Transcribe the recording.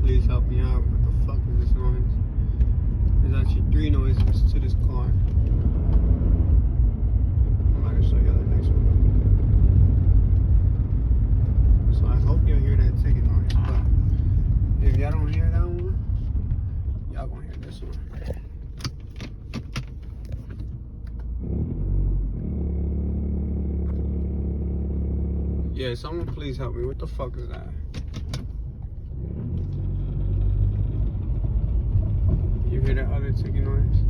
please help me out. What the fuck is this noise? There's actually 3 noises to this car. I'm about to show y'all the next one. So I hope y'all hear that ticket noise. But if y'all don't hear that one, y'all gonna hear this one. Yeah, someone please help me. What the fuck is that? You hear that other ticket noise?